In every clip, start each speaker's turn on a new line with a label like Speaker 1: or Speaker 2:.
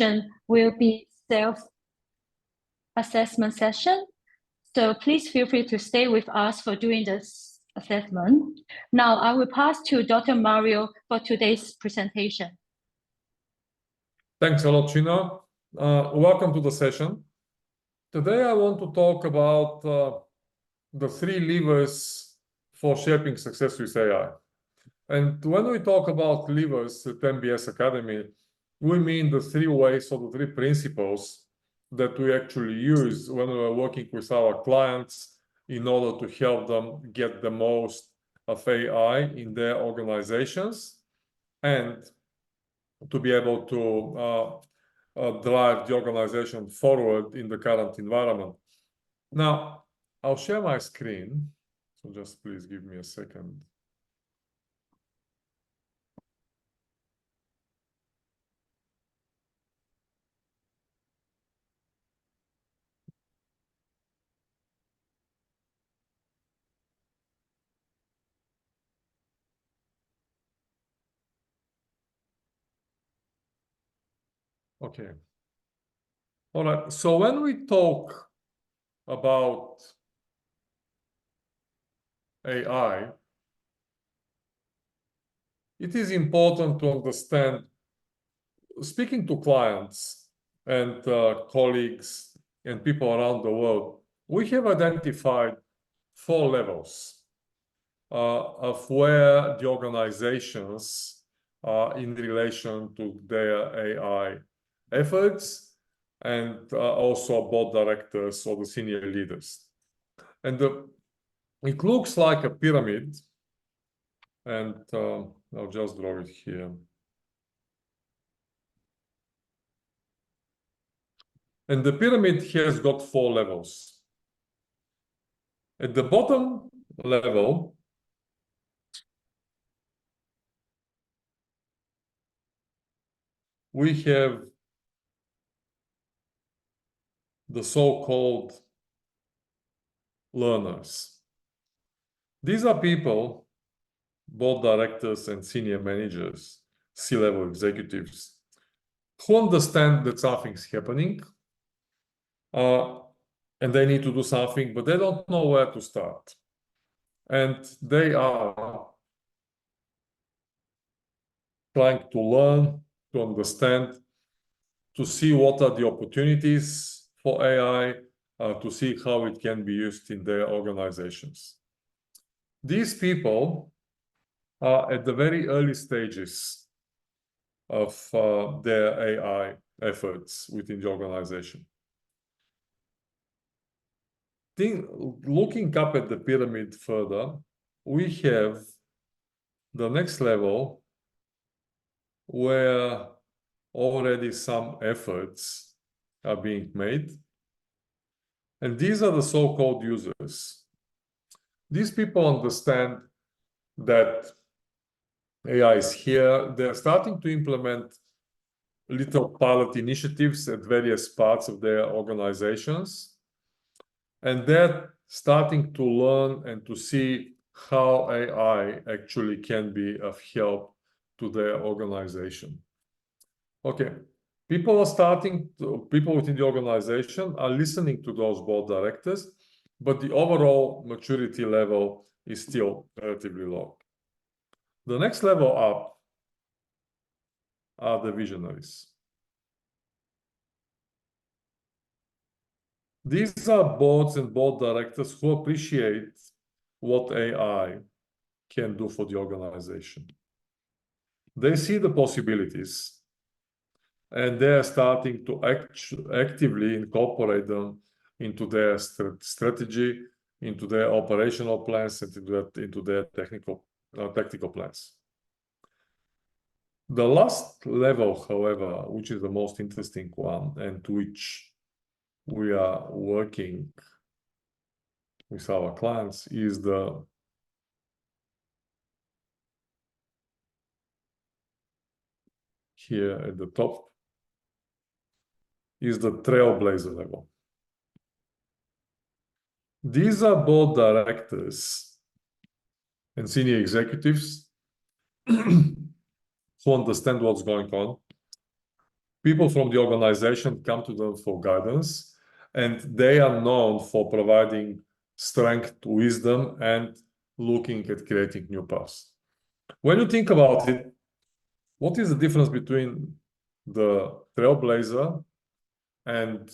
Speaker 1: presentation will be self-assessment session. So please feel free to stay with us for doing this assessment. Now I will pass to Dr. Mario for today's presentation.
Speaker 2: Thanks a lot, China. Welcome to the session. Today I want to talk about the 3 levers for shaping success with AI. And when we talk about levers at MBS Academy, we mean the 3 ways or the 3 principles that we actually use when we are working with our clients in order to help them get the most of AI in their organizations and to be able to drive the organization forward in the current environment. Now, I'll share my screen. So just please give me a second. Okay. All right. So when we talk about AI, it is important to understand, speaking to clients and colleagues and people around the world, we have identified 4 levels of where the organizations are in relation to their AI efforts, and also board directors or the senior leaders. And it looks like a pyramid, and I'll just draw it here. And the pyramid has got 4 levels. At the bottom level, we have the so-called learners. These are people, board directors and senior managers, C-level executives, who understand that something's happening and they need to do something, but they don't know where to start. And they are trying to learn, to understand, to see what are the opportunities for AI, to see how it can be used in their organizations. These people are at the very early stages of their AI efforts within the organization. Looking up at the pyramid further, we have the next level where already some efforts are being made. And these are the so-called users. These people understand that AI is here. They're starting to implement little pilot initiatives at various parts of their organizations. And they're starting to learn and to see how AI actually can be of help to their organization. Okay, people within the organization are listening to those board directors, but the overall maturity level is still relatively low. The next level up are the visionaries. These are boards and board directors who appreciate what AI can do for the organization. They see the possibilities, and they are starting to actively incorporate them into their strategy, into their operational plans, and into their technical plans. The last level, however, which is the most interesting one, and to which we are working with our clients, is here at the top, is the trailblazer level. These are board directors and senior executives who understand what's going on, people from the organization come to them for guidance, and they are known for providing strength, wisdom, and looking at creating new paths. When you think about it, what is the difference between the trailblazer and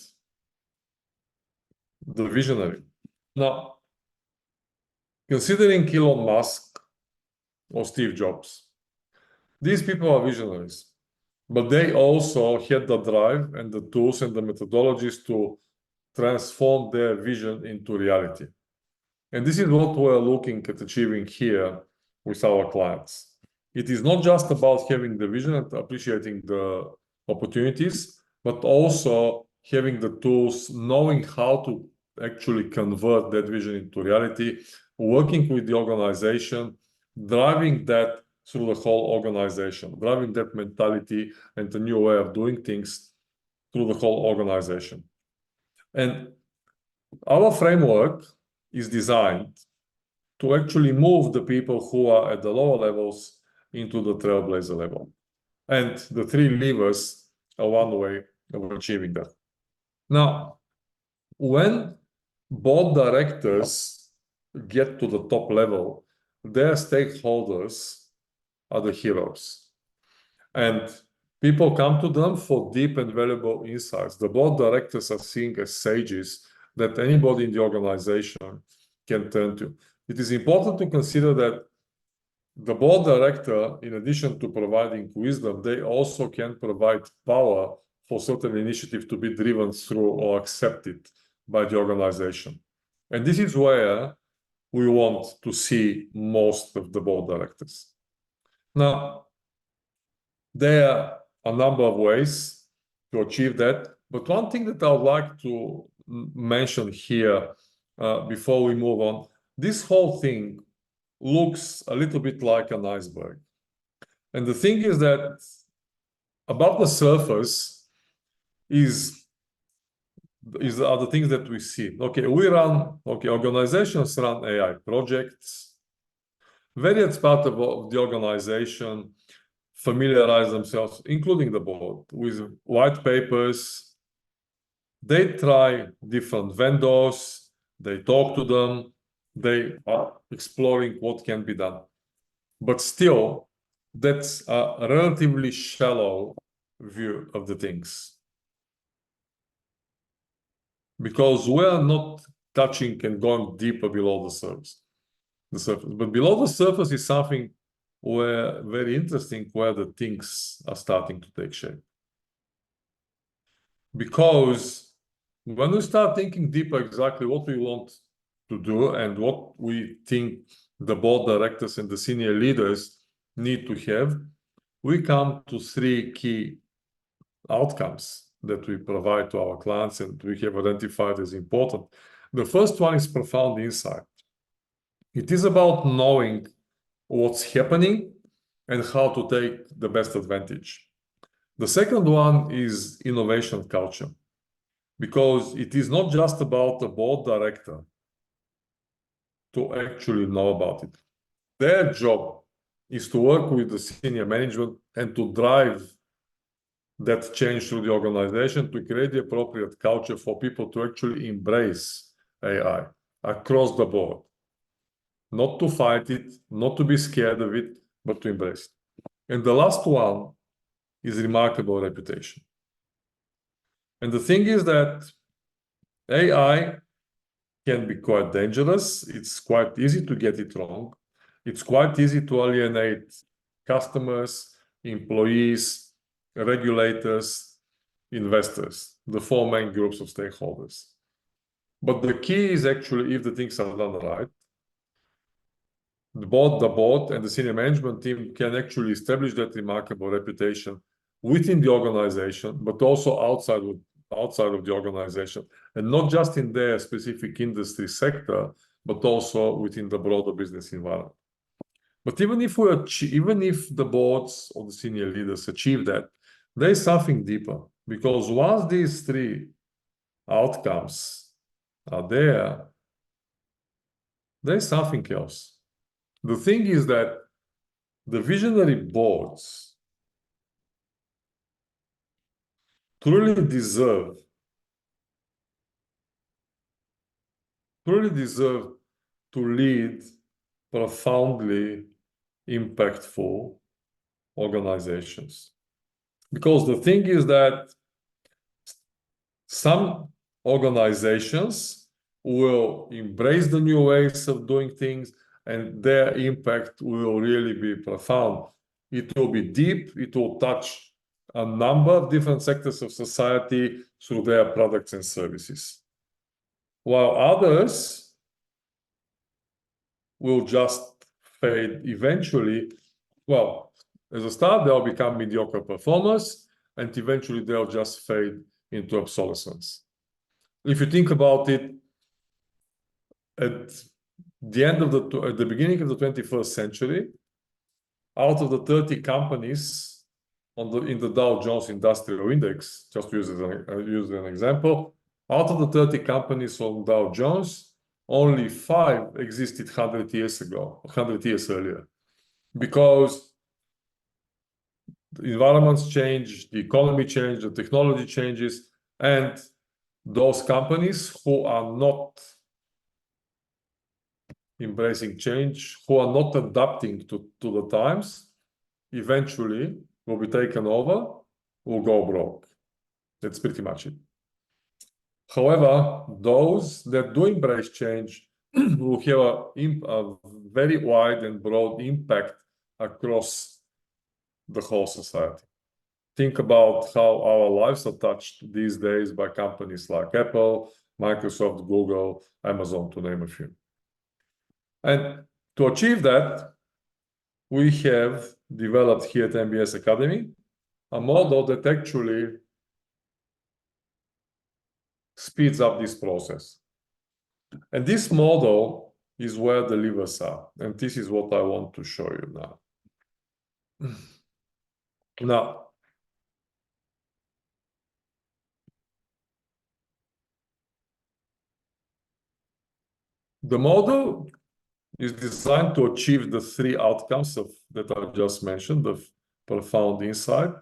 Speaker 2: the visionary? Now, considering Elon Musk or Steve Jobs, these people are visionaries, but they also had the drive and the tools and the methodologies to transform their vision into reality. And this is what we're looking at achieving here with our clients. It is not just about having the vision and appreciating the opportunities, but also having the tools, knowing how to actually convert that vision into reality, working with the organization, driving that through the whole organization, driving that mentality and the new way of doing things through the whole organization. And our framework is designed to actually move the people who are at the lower levels into the trailblazer level. And the three levers are one way of achieving that. Now, when board directors get to the top level, their stakeholders are the heroes. And people come to them for deep and valuable insights. The board directors are seen as sages that anybody in the organization can turn to. It is important to consider that the board director, in addition to providing wisdom, they also can provide power for certain initiatives to be driven through or accepted by the organization. And this is where we want to see most of the board directors. Now, there are a number of ways to achieve that, but one thing that I would like to mention here before we move on, this whole thing looks a little bit like an iceberg. And the thing is that above the surface are the things that we see. Okay, organizations run AI projects. Various parts of the organization familiarize themselves, including the board, with white papers. They try different vendors, they talk to them, they are exploring what can be done. But still, that's a relatively shallow view of the things. Because we're not touching and going deeper below the surface. But below the surface is something where very interesting, where the things are starting to take shape. Because when we start thinking deeper exactly what we want to do and what we think the board directors and the senior leaders need to have, we come to three key outcomes that we provide to our clients and we have identified as important. The first one is profound insight. It is about knowing what's happening and how to take the best advantage. The second one is innovation culture, because it is not just about the board director to actually know about it. Their job is to work with the senior management and to drive that change through the organization to create the appropriate culture for people to actually embrace AI across the board. Not to fight it, not to be scared of it, but to embrace it. And the last one is remarkable reputation. And the thing is that AI can be quite dangerous. It's quite easy to get it wrong. It's quite easy to alienate customers, employees, regulators, investors, the four main groups of stakeholders. But the key is actually, if the things are done right, the board and the senior management team can actually establish that remarkable reputation within the organization, but also outside of the organization, and not just in their specific industry sector, but also within the broader business environment. But even if the boards or the senior leaders achieve that, there is something deeper, because once these three outcomes are there, there's something else. The thing is that the visionary boards truly deserve to lead profoundly impactful organizations. Because the thing is that some organizations will embrace the new ways of doing things, and their impact will really be profound. It will be deep, it will touch a number of different sectors of society through their products and services. While others will just fade eventually. Well, as a start, they'll become mediocre performers, and eventually they'll just fade into obsolescence. If you think about it, at the beginning of the 21st century, out of the 30 companies in the Dow Jones Industrial Index, just use an example, out of the 30 companies on Dow Jones, only 5 existed 100 years earlier, because the environments change, the economy changes, the technology changes, and those companies who are not embracing change, who are not adapting to the times, eventually will be taken over, will go broke. That's pretty much it. However, those that do embrace change will have a very wide and broad impact across the whole society. Think about how our lives are touched these days by companies like Apple, Microsoft, Google, Amazon, to name a few. And to achieve that, we have developed here at MBS Academy a model that actually speeds up this process. And this model is where the levers are. And this is what I want to show you now. Now, the model is designed to achieve the 3 outcomes that I just mentioned, of profound insight,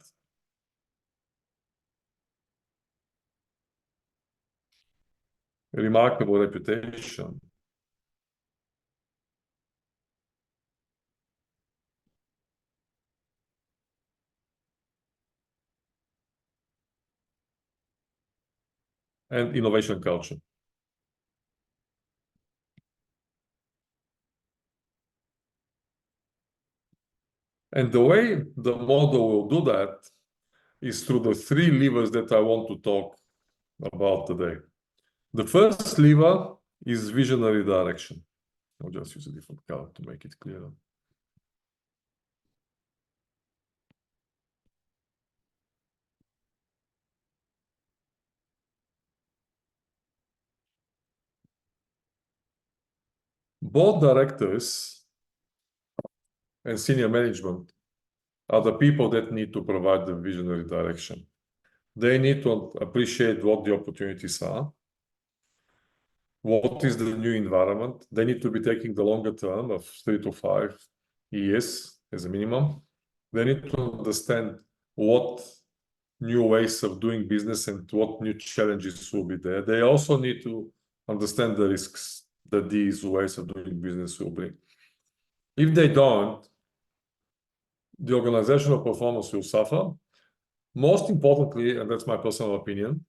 Speaker 2: remarkable reputation, and innovation culture. And the way the model will do that is through the 3 levers that I want to talk about today. The first lever is visionary direction. I'll just use a different color to make it clearer. Board directors and senior management are the people that need to provide the visionary direction. They need to appreciate what the opportunities are, what is the new environment. They need to be taking the longer term of 3 to 5 years as a minimum. They need to understand what new ways of doing business and what new challenges will be there. They also need to understand the risks that these ways of doing business will bring. If they don't, the organizational performance will suffer. Most importantly, and that's my personal opinion,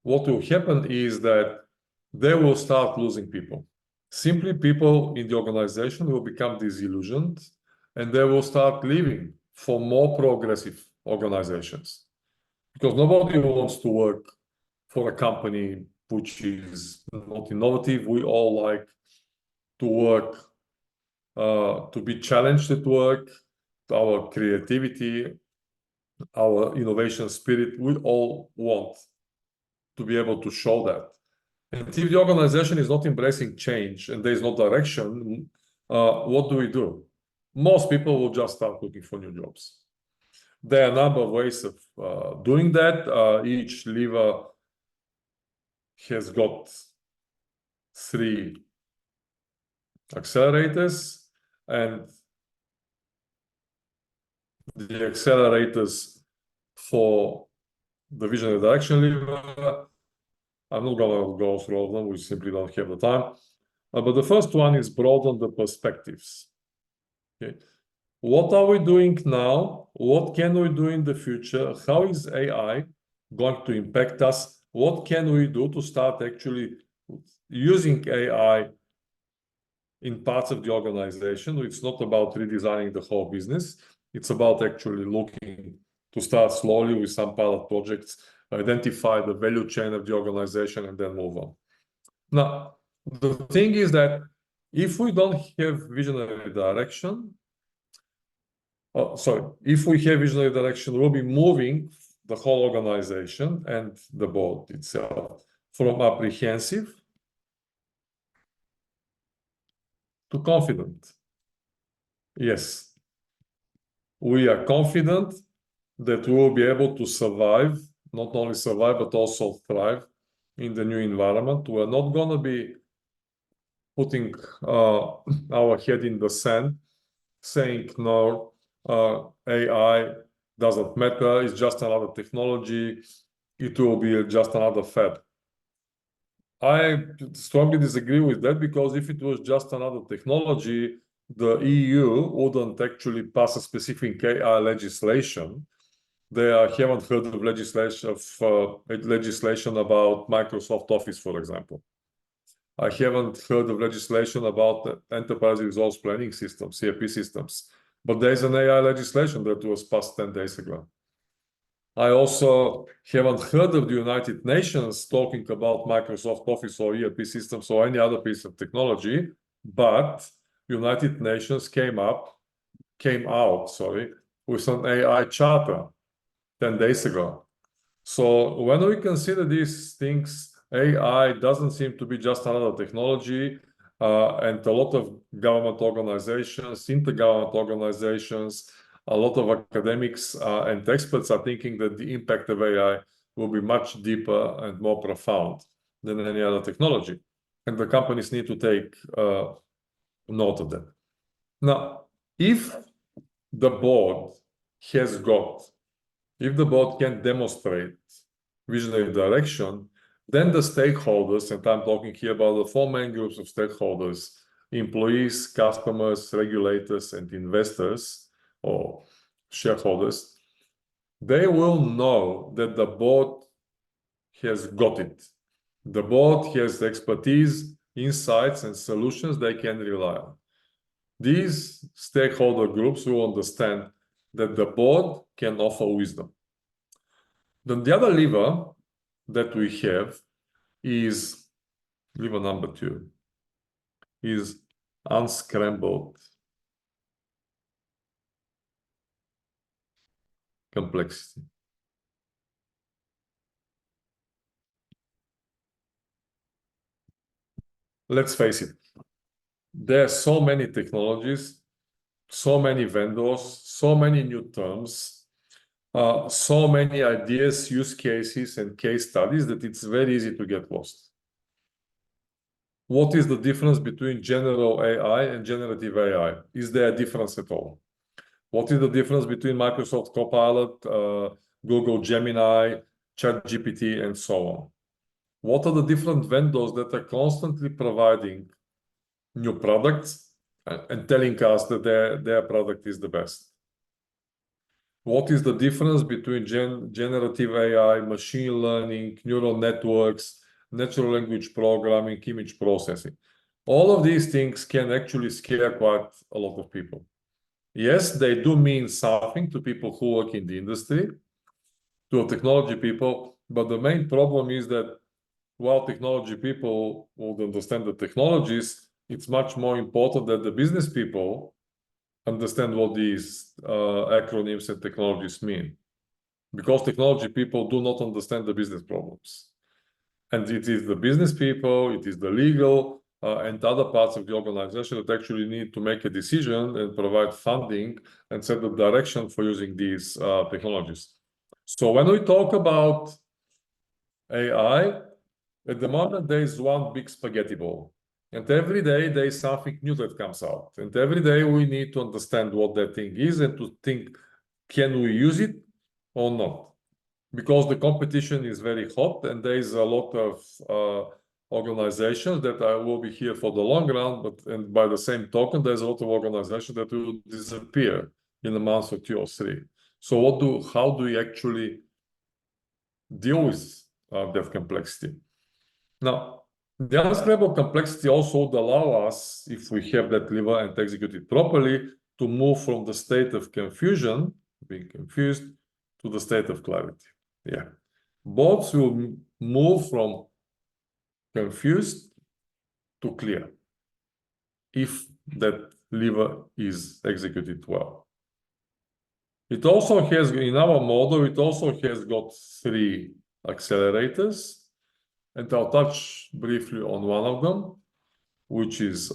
Speaker 2: what will happen is that they will start losing people. Simply, people in the organization will become disillusioned, and they will start leaving for more progressive organizations. Because nobody wants to work for a company which is not innovative. We all like to work, to be challenged at work, our creativity, our innovation spirit. We all want to be able to show that. And if the organization is not embracing change and there is no direction, what do? Most people will just start looking for new jobs. There are a number of ways of doing that. Each lever has got 3 accelerators, and the accelerators for the visionary direction lever. I'm not going to go through all of them. We simply don't have the time. But the first one is broaden the perspectives. Okay. What are we doing now? What can we do in the future? How is AI going to impact us? What can we do to start actually using AI in parts of the organization? It's not about redesigning the whole business. It's about actually looking to start slowly with some pilot projects, identify the value chain of the organization, and then move on. Now, the thing is that if we don't have visionary direction, if we have visionary direction, we'll be moving the whole organization and the board itself from apprehensive to confident. Yes, we are confident that we will be able to survive, not only survive, but also thrive in the new environment. We're not going to be putting our head in the sand, saying, no, AI doesn't matter, it's just another technology, it will be just another fad. I strongly disagree with that, because if it was just another technology, the EU wouldn't actually pass a specific AI legislation. They haven't heard of legislation about Microsoft Office, for example. I haven't heard of legislation about enterprise resource planning systems, ERP systems. But there's an AI legislation that was passed 10 days ago. I also haven't heard of the United Nations talking about Microsoft Office or ERP systems or any other piece of technology, but United Nations came out, with an AI charter 10 days ago. So when we consider these things, AI doesn't seem to be just another technology, and a lot of government organizations, intergovernment organizations, a lot of academics and experts are thinking that the impact of AI will be much deeper and more profound than any other technology. And the companies need to take note of that. Now, if the board can demonstrate visionary direction, then the stakeholders, and I'm talking here about the four main groups of stakeholders: employees, customers, regulators, and investors or shareholders, they will know that the board has got it. The board has the expertise, insights, and solutions they can rely on. These stakeholder groups will understand that the board can offer wisdom. Then the other lever that we have is lever number 2, is unscrambled complexity. Let's face it, there are so many technologies, so many vendors, so many new terms, so many ideas, use cases, and case studies that it's very easy to get lost. What is the difference between general AI and generative AI? Is there a difference at all? What is the difference between Microsoft Copilot, Google Gemini, ChatGPT, and so on? What are the different vendors that are constantly providing new products and telling us that their product is the best? What is the difference between generative AI, machine learning, neural networks, natural language programming, image processing? All of these things can actually scare quite a lot of people. Yes, they do mean something to people who work in the industry, to technology people, but the main problem is that while technology people would understand the technologies, it's much more important that the business people understand what these acronyms and technologies mean, because technology people do not understand the business problems. And it is the business people, it is the legal and other parts of the organization that actually need to make a decision and provide funding and set the direction for using these technologies. So when we talk about AI, at the moment, there is one big spaghetti ball. And every day there is something new that comes out. And every day we need to understand what that thing is and to think, can we use it or not? because the competition is very hot and there is a lot of organizations that will be here for the long run, and by the same token, there's a lot of organizations that will disappear in a month or 2 or 3. So how do we actually deal with that complexity? Now, the unscalable complexity also would allow us, if we have that lever and execute it properly, to move from the state of confusion, being confused, to the state of clarity. Yeah. Both will move from confused to clear if that lever is executed well. It also has, in our model, it also has got 3 accelerators, and I'll touch briefly on one of them, which is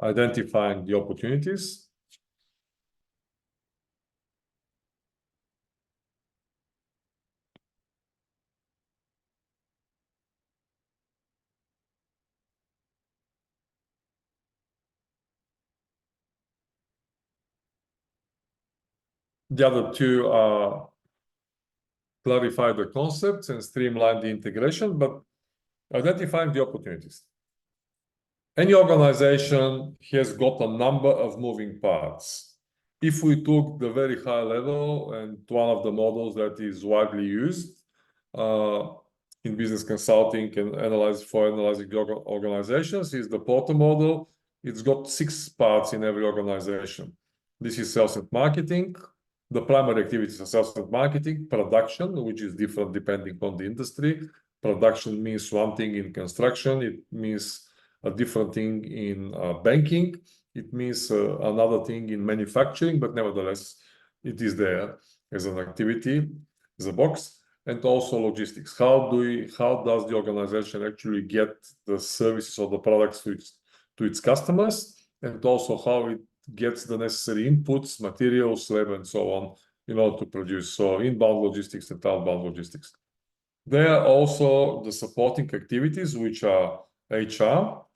Speaker 2: identifying the opportunities. The other 2 are clarify the concepts and streamline the integration, but identifying the opportunities. Any organization has got a number of moving parts. If we took the very high level, and one of the models that is widely used in business consulting and analyzing the organizations is the Porter model. It's got 6 parts in every organization. This is sales and marketing. The primary activities are sales and marketing, production, which is different depending on the industry. Production means one thing in construction. It means a different thing in banking. It means another thing in manufacturing, but nevertheless, it is there as an activity, as a box. And also logistics. How does the organization actually get the services or the products to its customers, and also how it gets the necessary inputs, materials, labor, and so on in order to produce. So inbound logistics and outbound logistics. There are also the supporting activities, which are HR,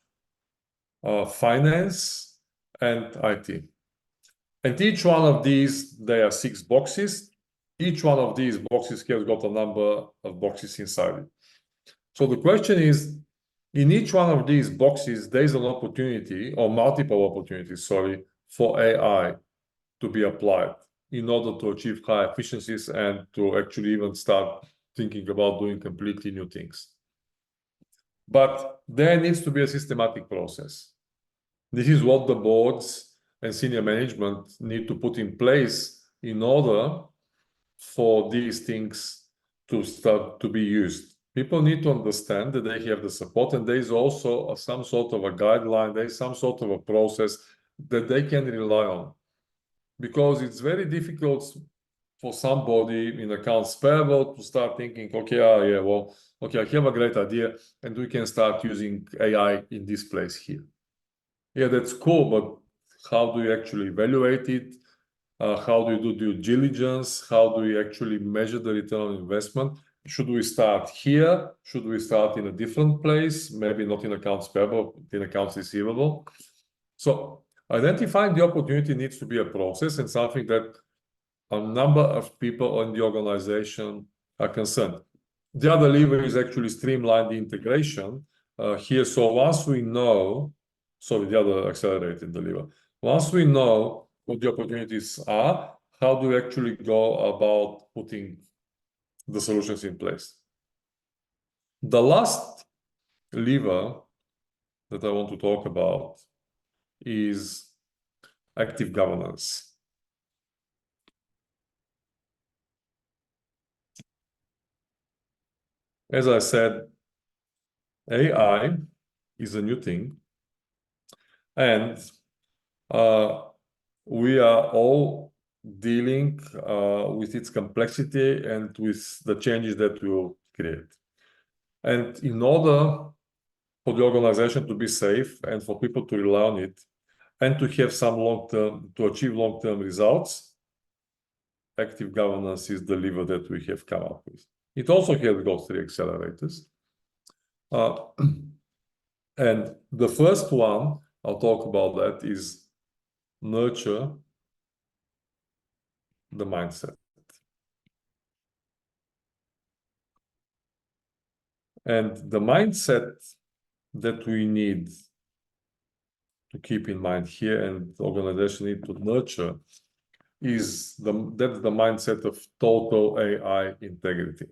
Speaker 2: finance, and IT. And each one of these, there are 6 boxes. Each one of these boxes has got a number of boxes inside it. So the question is, in each one of these boxes, there is an opportunity or multiple opportunities, sorry, for AI to be applied in order to achieve high efficiencies and to actually even start thinking about doing completely new things. But there needs to be a systematic process. This is what the boards and senior management need to put in place in order for these things to start to be used. People need to understand that they have the support, and there is also some sort of a guideline, there is some sort of a process that they can rely on. Because it's very difficult for somebody in accounts payable to start thinking, okay, I have a great idea, and we can start using AI in this place here. Yeah, that's cool, but how do you actually evaluate it? How do you do due diligence? How do you actually measure the return on investment? Should we start here? Should we start in a different place? Maybe not in accounts payable, in accounts receivable. So identifying the opportunity needs to be a process and something that a number of people in the organization are concerned. The other lever is actually streamline the integration here. So once we know, the other accelerator in the lever. Once we know what the opportunities are, how do we actually go about putting the solutions in place? The last lever that I want to talk about is active governance. As I said, AI is a new thing, and we are all dealing with its complexity and with the changes that will create. And in order for the organization to be safe and for people to rely on it and to have some to achieve long-term results, active governance is the lever that we have come up with. It also has got 3 accelerators. And the first one, I'll talk about that, is nurture the mindset. And the mindset that we need to keep in mind here and the organization need to nurture is that's the mindset of total AI integrity.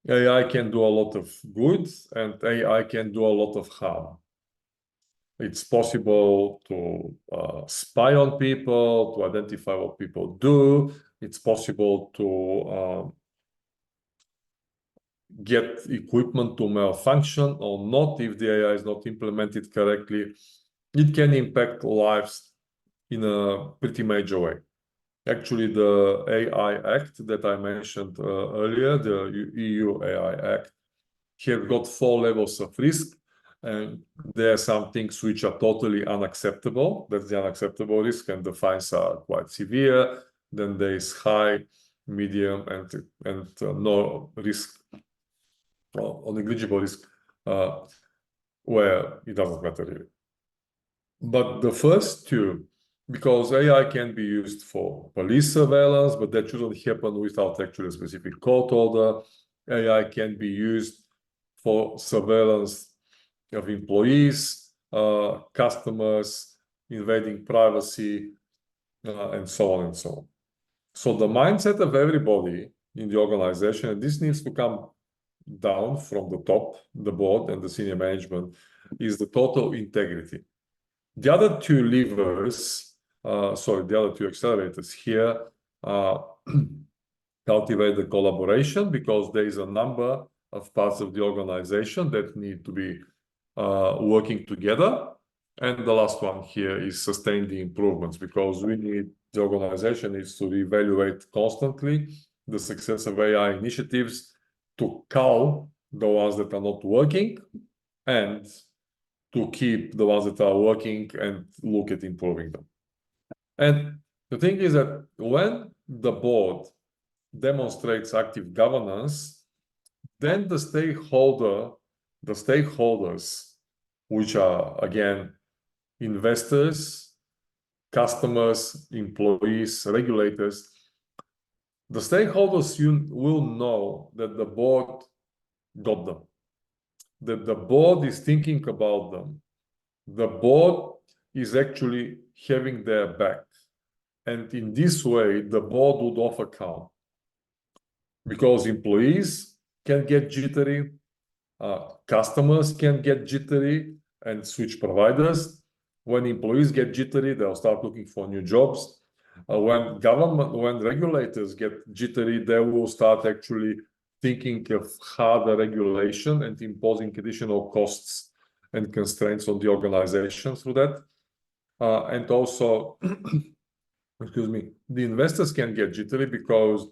Speaker 2: AI can do a lot of good and AI can do a lot of harm. It's possible to spy on people, to identify what people do. It's possible to get equipment to malfunction or not if the AI is not implemented correctly. It can impact lives in a pretty major way. Actually, the AI Act that I mentioned earlier, the EU AI Act, have got 4 levels of risk. And there are some things which are totally unacceptable. That's the unacceptable risk, and the fines are quite severe. Then there is high, medium, and no risk, or negligible risk, where it doesn't matter really. But the first two, because AI can be used for police surveillance, but that shouldn't happen without actually a specific court order. AI can be used for surveillance of employees, customers, invading privacy, and so on and so on. So the mindset of everybody in the organization, and this needs to come down from the top, the board and the senior management, is the total integrity. The other two levers, the other two accelerators here, cultivate the collaboration, because there is a number of parts of the organization that need to be working together. And the last one here is sustain the improvements, because the organization needs to evaluate constantly the success of AI initiatives to cull the ones that are not working and to keep the ones that are working and look at improving them. And the thing is that when the board demonstrates active governance, then the stakeholders, which are, again, investors, customers, employees, regulators, the stakeholders will know that the board got them, that the board is thinking about them. The board is actually having their back. And in this way, the board would offer calm. Because employees can get jittery, customers can get jittery and switch providers. When employees get jittery, they'll start looking for new jobs. When regulators get jittery, they will start actually thinking of harder regulation and imposing additional costs and constraints on the organization through that. And also, excuse me, the investors can get jittery because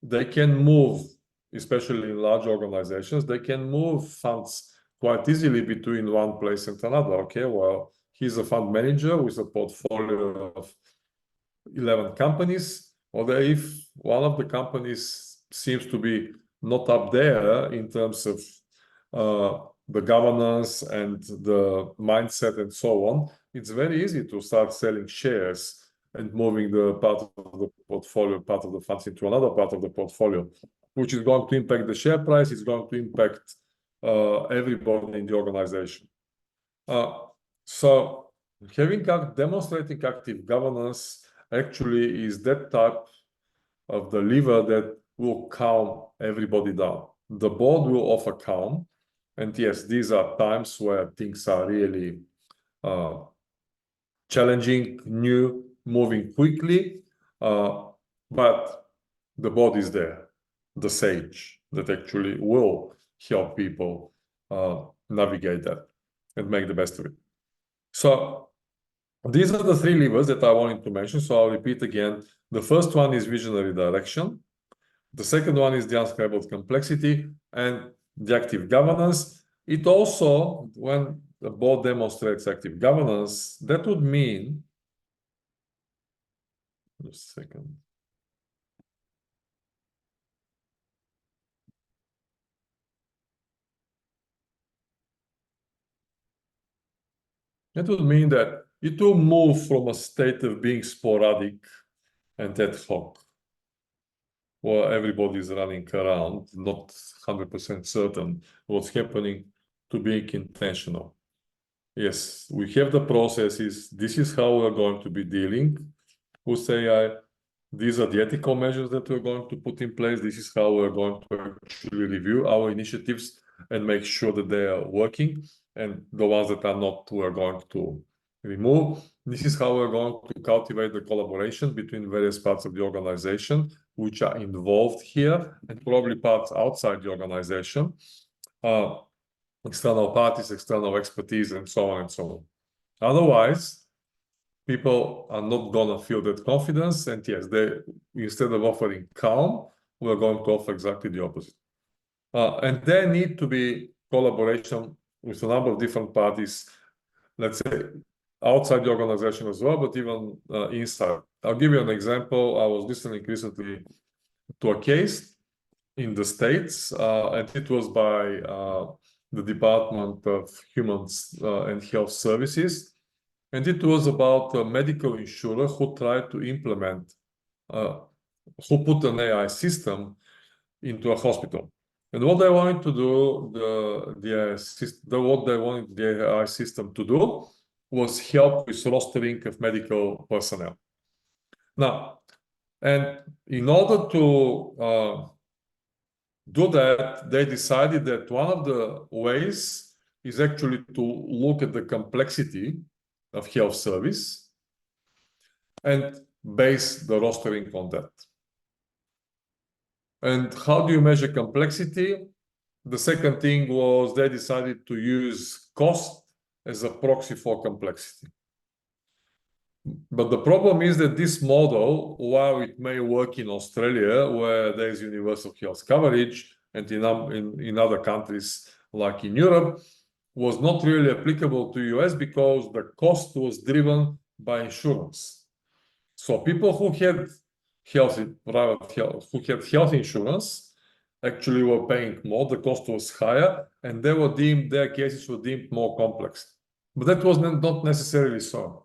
Speaker 2: they can move, especially in large organizations, they can move funds quite easily between one place and another. Okay, well, he's a fund manager with a portfolio of 11 companies. Or if one of the companies seems to be not up there in terms of the governance and the mindset and so on, it's very easy to start selling shares and moving the part of the portfolio, part of the funds into another part of the portfolio, which is going to impact the share price. It's going to impact everybody in the organization. So demonstrating active governance actually is that type of the lever that will calm everybody down. The board will offer calm. And yes, these are times where things are really challenging, new, moving quickly, but the board is there, the sage that actually will help people navigate that and make the best of it. So these are the 3 levers that I wanted to mention. So I'll repeat again. The first one is visionary direction. The second one is the unscrambled complexity and the active governance. It also, when the board demonstrates active governance, that would mean, just a second. That would mean that it will move from a state of being sporadic and ad hoc where everybody is running around, not 100% certain what's happening, to being intentional. Yes, we have the processes. This is how we're going to be dealing with AI. These are the ethical measures that we're going to put in place. This is how we're going to actually review our initiatives and make sure that they are working. And the ones that are not, we're going to remove. This is how we're going to cultivate the collaboration between various parts of the organization, which are involved here, and probably parts outside the organization. External parties, external expertise, and so on and so on. Otherwise, people are not gonna feel that confidence, and yes, they, instead of offering calm, we're going to offer exactly the opposite. And there need to be collaboration with a number of different parties, let's say outside the organization as well, but even inside. I'll give you an example. I was listening recently to a case in the States, and it was by the Department of Human and Health Services. And it was about a medical insurer who tried to implement, who put an AI system into a hospital. And what they wanted to do, what they wanted the AI system to do was help with rostering of medical personnel. Now, and in order to do that, they decided that one of the ways is actually to look at the complexity of health service and base the rostering on that. And how do you measure complexity? The second thing was they decided to use cost as a proxy for complexity. But the problem is that this model, while it may work in Australia, where there is universal health coverage, and in other countries like in Europe, was not really applicable to US because the cost was driven by insurance. So people who had private health, who had health insurance, actually were paying more. The cost was higher, and their cases were deemed more complex. But that was not necessarily so.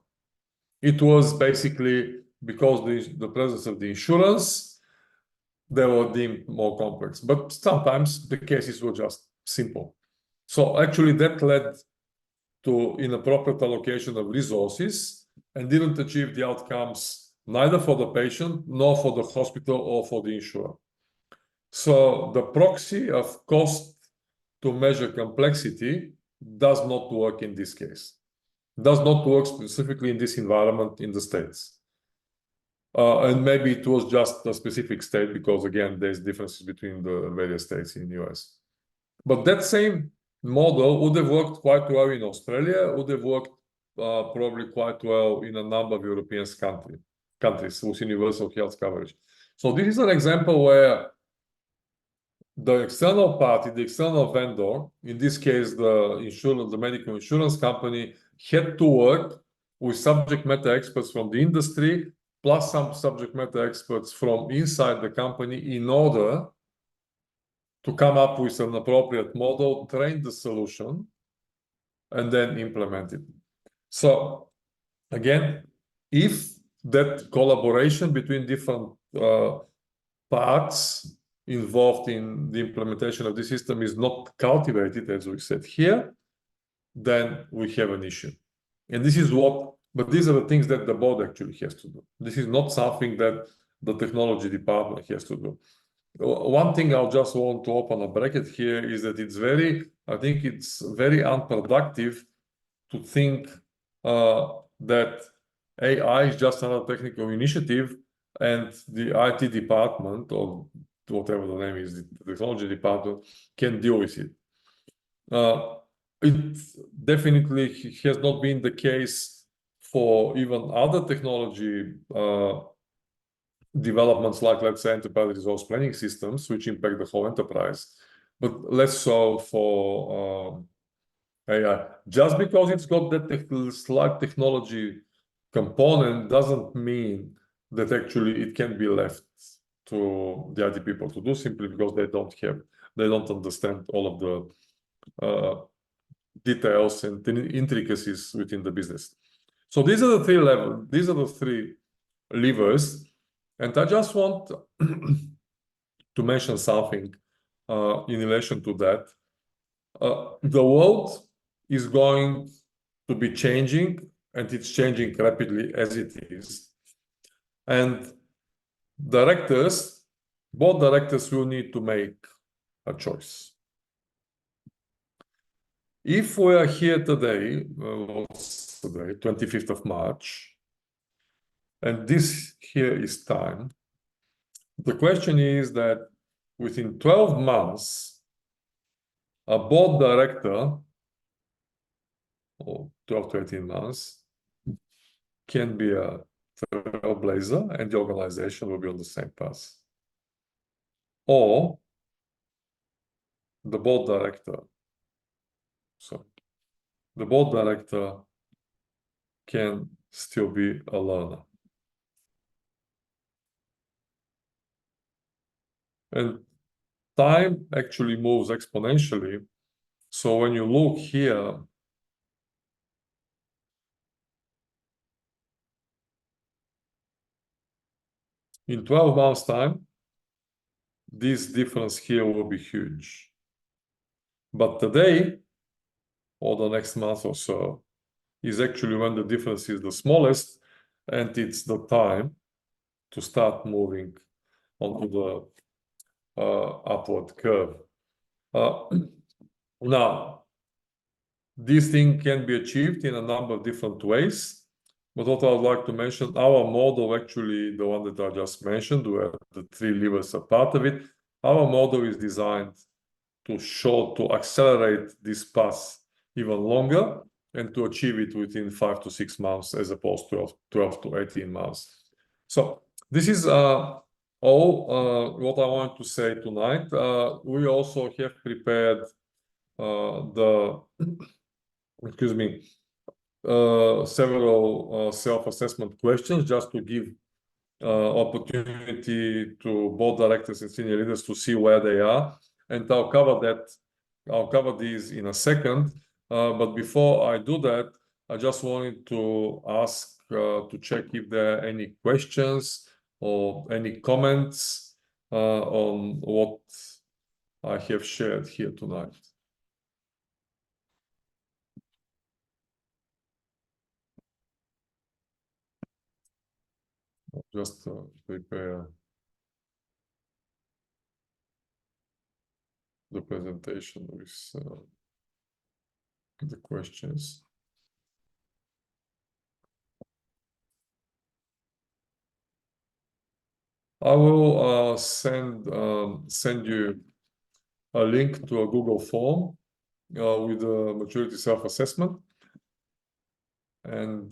Speaker 2: It was basically because the presence of the insurance, they were deemed more complex. But sometimes the cases were just simple. So actually that led to inappropriate allocation of resources and didn't achieve the outcomes neither for the patient nor for the hospital or for the insurer. So the proxy of cost to measure complexity does not work in this case. Does not work specifically in this environment in the States. And maybe it was just a specific state because, again, there's differences between the various states in the US. But that same model would have worked quite well in Australia, would have worked probably quite well in a number of European countries with universal health coverage. So this is an example where the external party, the external vendor, in this case, the medical insurance company, had to work with subject matter experts from the industry, plus some subject matter experts from inside the company in order to come up with an appropriate model, train the solution, and then implement it. So again, if that collaboration between different parts involved in the implementation of the system is not cultivated, as we said here, then we have an issue. And this is but these are the things that the board actually has to do. This is not something that the technology department has to do. One thing I'll just want to open a bracket here is that I think it's very unproductive to think that AI is just another technical initiative and the IT department, or whatever the name is, the technology department, can deal with it. It definitely has not been the case for even other technology developments like, let's say, enterprise resource planning systems, which impact the whole enterprise, but less so for AI. Just because it's got that slight technology component doesn't mean that actually it can be left to the IT people to do, simply because they don't understand all of the details and intricacies within the business. So these are the three levers, and I just want to mention something in relation to that. The world is going to be changing, and it's changing rapidly as it is. And both directors will need to make a choice. If we are here today, what's today, 25th of March, and this here is time, the question is that within 12 months, a board director, or 12 to 18 months, can be a trailblazer and the organization will be on the same path. Or the board director can still be a learner. And time actually moves exponentially. So when you look here, in 12 months' time, this difference here will be huge. But today, or the next month or so, is actually when the difference is the smallest, and it's the time to start moving onto the upward curve. Now, this thing can be achieved in a number of different ways, but what I would like to mention, our model, actually the one that I just mentioned, where the 3 levers are part of it, our model is designed to accelerate this path even longer and to achieve it within 5 to 6 months as opposed to 12 to 18 months. So this is all what I want to say tonight. We also have prepared several self-assessment questions just to give opportunity to board directors and senior leaders to see where they are. And I'll cover these in a second. But before I do that, I just wanted to ask to check if there are any questions or any comments on what I have shared here tonight. I'll just prepare the presentation with the questions. I will send you a link to a Google form with the maturity self-assessment. And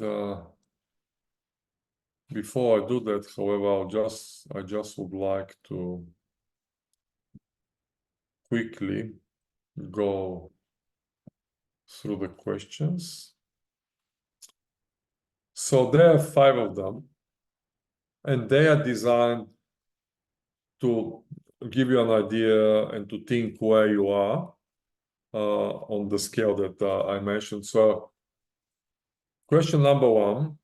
Speaker 2: before I do that, however, I just would like to quickly go through the questions. So there are 5 of them, and they are designed to give you an idea and to think where you are on the scale that I mentioned. So question number 1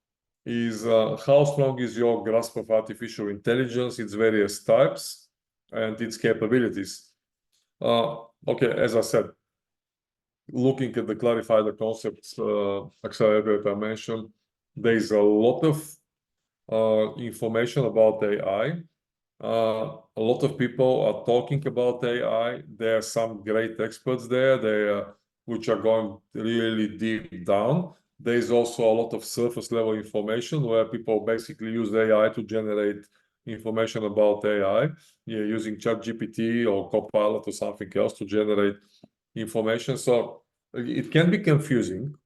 Speaker 2: is how strong is your grasp of artificial intelligence, its various types, and its capabilities? Okay, as I said, looking at the Clarify the Concepts accelerator that I mentioned, there is a lot of information about AI. A lot of people are talking about AI. There are some great experts there, which are going really deep down. There is also a lot of surface level information where people basically use AI to generate information about AI, using ChatGPT or Copilot or something else to generate information. So it can be confusing.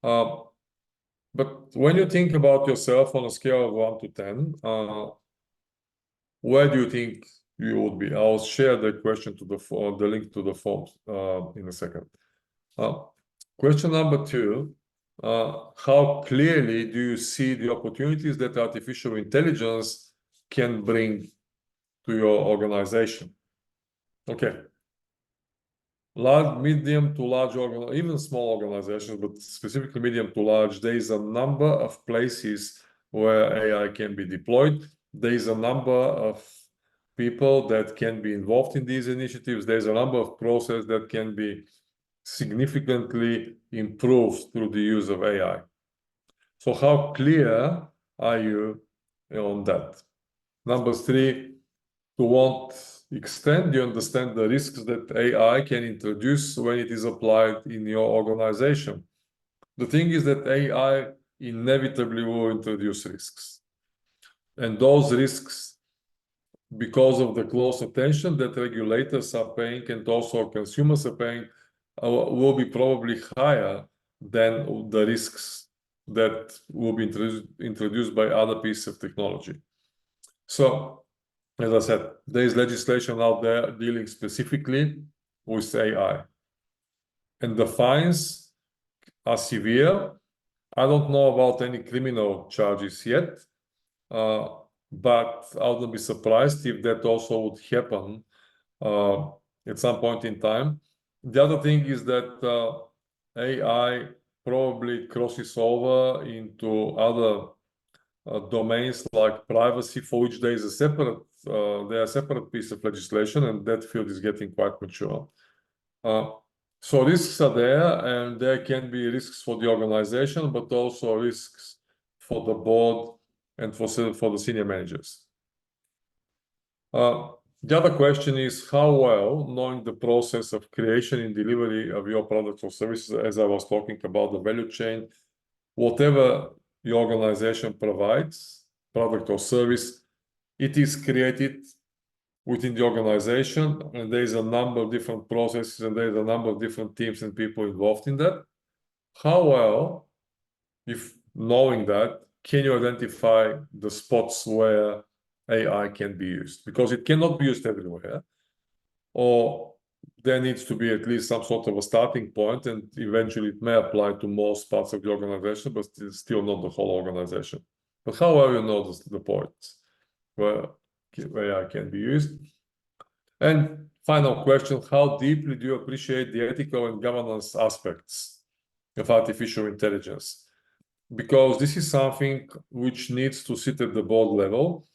Speaker 2: But when you think about yourself on a scale of 1 to 10, where do you think you would be? I'll share the question to the link to the form in a second. Question number 2, how clearly do you see the opportunities that artificial intelligence can bring to your organization? Okay. Large, medium to large, even small organizations, but specifically medium to large, there is a number of places where AI can be deployed. There is a number of people that can be involved in these initiatives. There's a number of processes that can be significantly improved through the use of AI. So how clear are you on that? Number three, to what extent do you understand the risks that AI can introduce when it is applied in your organization? The thing is that AI inevitably will introduce risks. And those risks, because of the close attention that regulators are paying and also consumers are paying, will be probably higher than the risks that will be introduced by other pieces of technology. So, as I said, there is legislation out there dealing specifically with AI. And the fines are severe. I don't know about any criminal charges yet, but I wouldn't be surprised if that also would happen at some point in time. The other thing is that AI probably crosses over into other domains like privacy, for which there is a separate piece of legislation, and that field is getting quite mature. So risks are there, and there can be risks for the organization, but also risks for the board and for the senior managers. The other question is how well, knowing the process of creation and delivery of your products or services, as I was talking about the value chain, whatever your organization provides, product or service, it is created within the organization, and there is a number of different processes, and there is a number of different teams and people involved in that. How well, if knowing that, can you identify the spots where AI can be used? Because it cannot be used everywhere, or there needs to be at least some sort of a starting point, and eventually it may apply to most parts of the organization, but it's still not the whole organization. But how well you know the points where AI can be used? And final question, how deeply do you appreciate the ethical and governance aspects of artificial intelligence? Because this is something which needs to sit at the board level.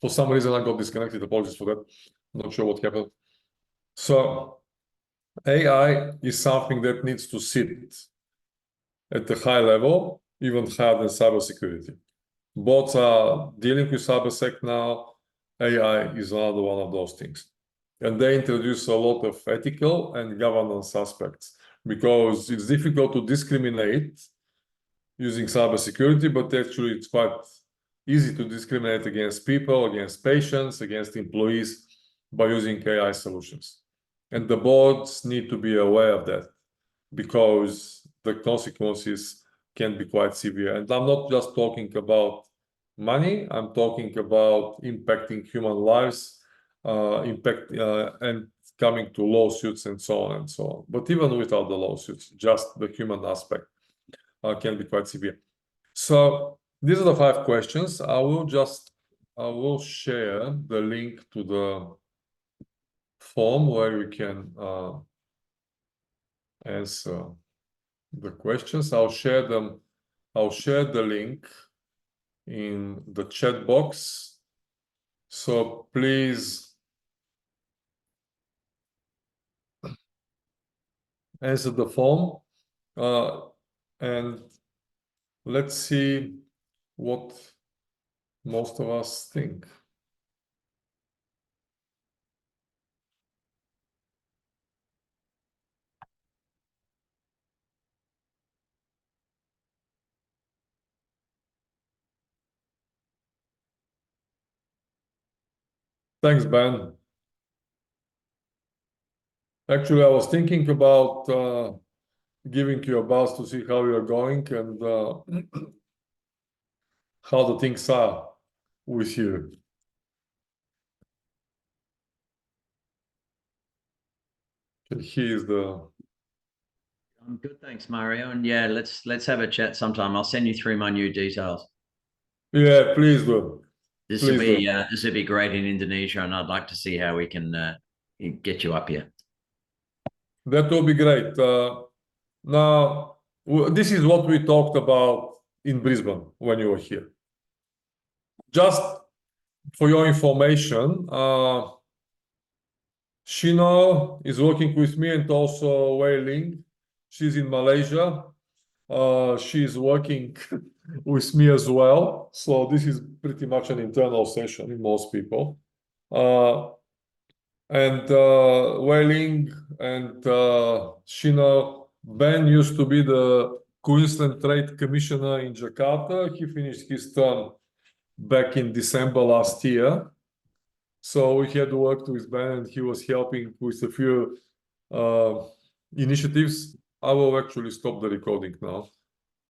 Speaker 2: For some reason, I got disconnected. Apologies for that. I'm not sure what happened. So AI is something that needs to sit at the high level, even higher than cybersecurity. Bots are dealing with cybersec now. AI is another one of those things. And they introduce a lot of ethical and governance aspects because it's difficult to discriminate using cybersecurity, but actually it's quite easy to discriminate against people, against patients, against employees by using AI solutions. And the boards need to be aware of that because the consequences can be quite severe. And I'm not just talking about money, I'm talking about impacting human lives, and coming to lawsuits and so on and so on. But even without the lawsuits, just the human aspect can be quite severe. So these are the 5 questions. I will share the link to the form where you can answer the questions. I'll share the link in the chat box. So please answer the form, and let's see what most of us think. Thanks, Ben. Actually, I was thinking about giving you a buzz to see how you're going and how the things are with you. He is the.
Speaker 3: I'm good, thanks, Mario. And yeah, let's have a chat sometime. I'll send you through my new details.
Speaker 2: Yeah, please do.
Speaker 3: This will
Speaker 2: Please
Speaker 3: be this will be great in Indonesia, and I'd like to see how we can get you up here.
Speaker 2: That will be great. Now, this is what we talked about in Brisbane when you were here. Just for your information, Shino is working with me and also Wei Ling. She's in Malaysia. She's working with me as well. So this is pretty much an internal session in most people. And Wei Ling and Shino, Ben used to be the Queensland Trade Commissioner in Jakarta. He finished his term back in December last year. So we had worked with Ben and he was helping with a few initiatives. I will actually stop the recording now.